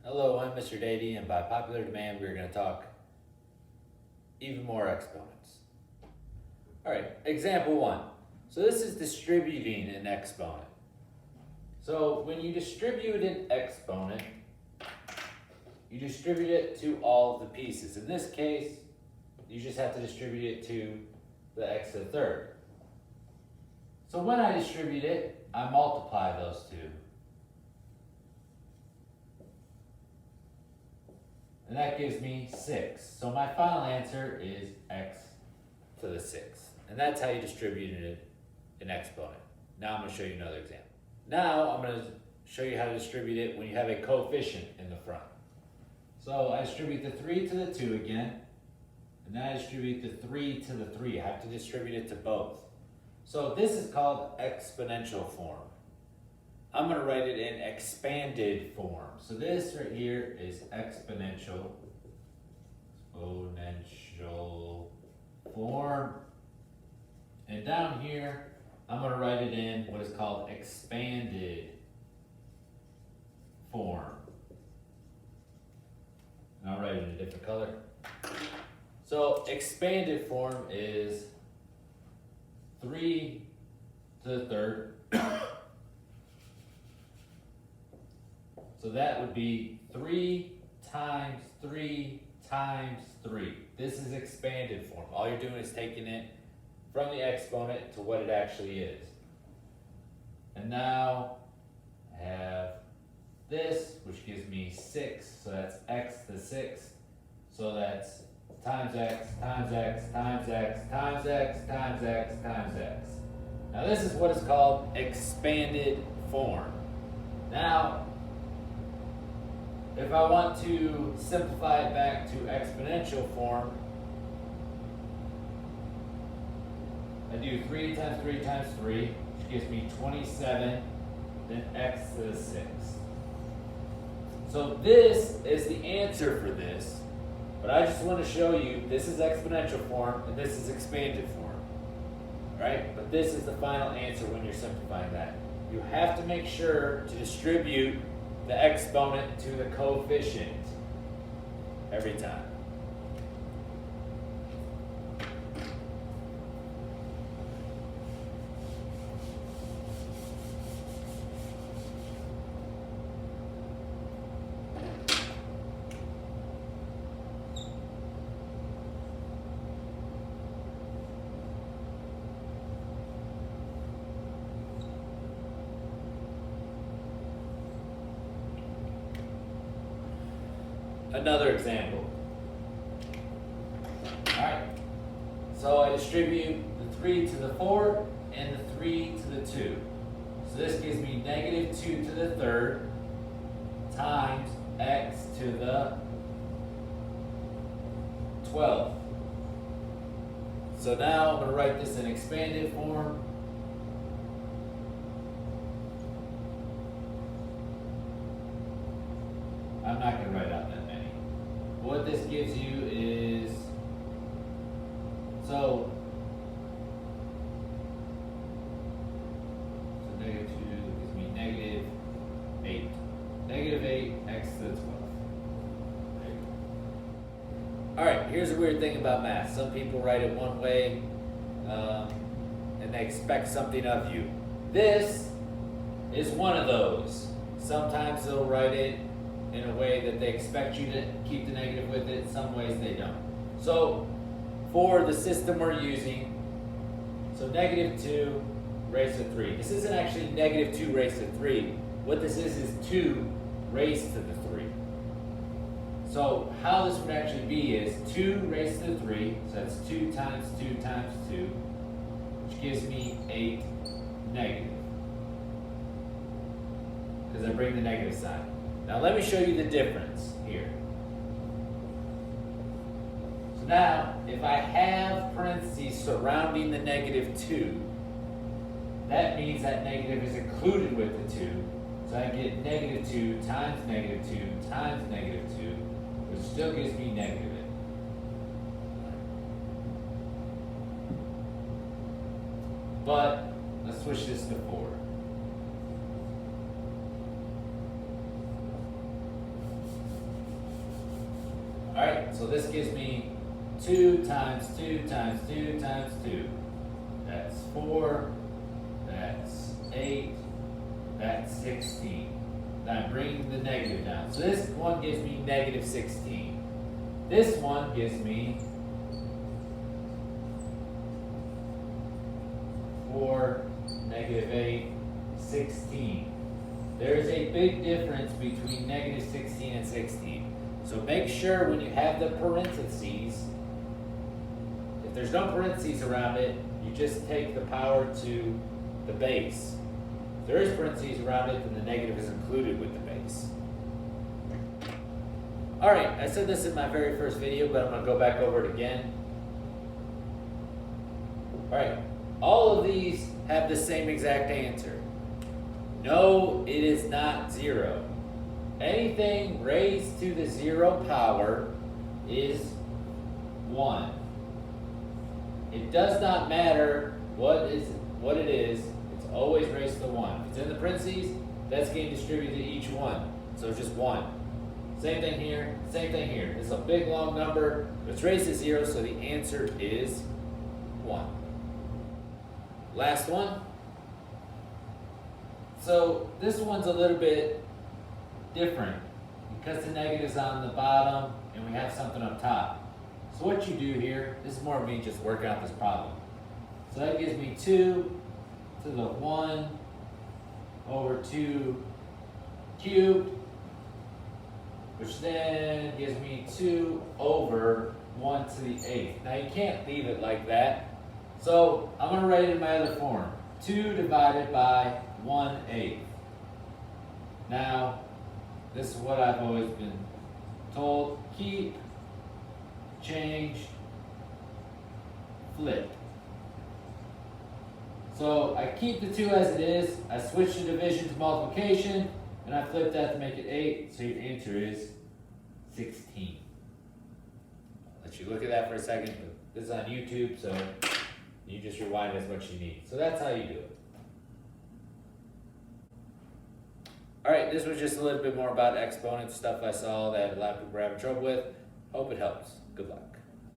Hello, I'm Mr. Davey, and by popular demand, we're going to talk even more exponents. All right, example one. So this is distributing an exponent. So when you distribute an exponent, you distribute it to all of the pieces. In this case, you just have to distribute it to the x to the third. So when I distribute it, I multiply those two. And that gives me 6. So my final answer is x to the 6th. And that's how you distributed an exponent. Now I'm going to show you another example. Now I'm going to show you how to distribute it when you have a coefficient in the front. So I distribute the 3 to the 2 again. And then I distribute the 3 to the 3. I have to distribute it to both. So this is called exponential form. I'm going to write it in expanded form. So this right here is exponential form. And down here, I'm going to write it in what is called expanded form. And I'll write it in a different color. So expanded form is 3 to the third. So that would be 3 times 3 times 3. This is expanded form. All you're doing is taking it from the exponent to what it actually is. And now I have this, which gives me 6. So that's x to the 6th. So that's times x, times x, times x, times x, times x, times x. Now this is what is called expanded form. Now, if I want to simplify it back to exponential form, I do 3 times 3 times 3, which gives me 27, then x to the 6th. So this is the answer for this, but I just want to show you this is exponential form and this is expanded form. Right? But this is the final answer when you're simplifying that. You have to make sure to distribute the exponent to the coefficient every time. Another example. Alright, so I distribute the 3 to the 4 and the 3 to the 2. So this gives me negative 2 to the third times x to the 12th. So now I'm going to write this in expanded form. I'm not going to write out that many. What this gives you is, so negative 2 gives me negative 8. Negative 8 x to the 12th. Alright, here's a weird thing about math. Some people write it one way and they expect something of you. This is one of those. Sometimes they'll write it in a way that they expect you to keep the negative with it. Some ways they don't. So for the system we're using, so negative 2 raised to 3. This isn't actually negative 2 raised to 3. What this is 2 raised to the 3. So how this would actually be is 2 raised to the 3. So that's 2 times 2 times 2, which gives me 8 negative. Because I bring the negative sign. Now let me show you the difference here. So now, if I have parentheses surrounding the negative 2, that means that negative is included with the 2. So I get negative 2 times negative 2 times negative 2, which still gives me negative 8. But let's switch this to 4. Alright, so this gives me 2 times 2 times 2 times 2. That's 4, that's 8, that's 16. Now I'm bringing the negative down. So this one gives me negative 16. This one gives me 4, negative 8, 16. There's a big difference between negative 16 and 16. So make sure when you have the parentheses, if there's no parentheses around it, you just take the power to the base. If there is parentheses around it, then the negative is included with the base. Alright, I said this in my very first video, but I'm going to go back over it again. Alright, all of these have the same exact answer. No, it is not 0. Anything raised to the 0 power is 1. It does not matter what it is, it's always raised to the 1. If it's in the parentheses, that's getting distributed to each one. So it's just 1. Same thing here, same thing here. It's a big long number, but it's raised to 0, so the answer is 1. Last one. So this one's a little bit different because the negative's on the bottom and we have something up top. So what you do here, this is more of me just working out this problem. So that gives me 2 to the 1 over 2 cubed, which then gives me 2 over 1 to the 8th. Now you can't leave it like that. So I'm going to write it in my other form. 2 divided by 1/8. Now, this is what I've always been told. Keep, change, flip. So I keep the 2 as it is. I switch the division to multiplication, and I flip that to make it 8. So your answer is 16. I'll let you look at that for a second. This is on YouTube, so you just rewind as much as you need. So that's how you do it. Alright, this was just a little bit more about exponents, stuff I saw that a lot of people are having trouble with. Hope it helps. Good luck.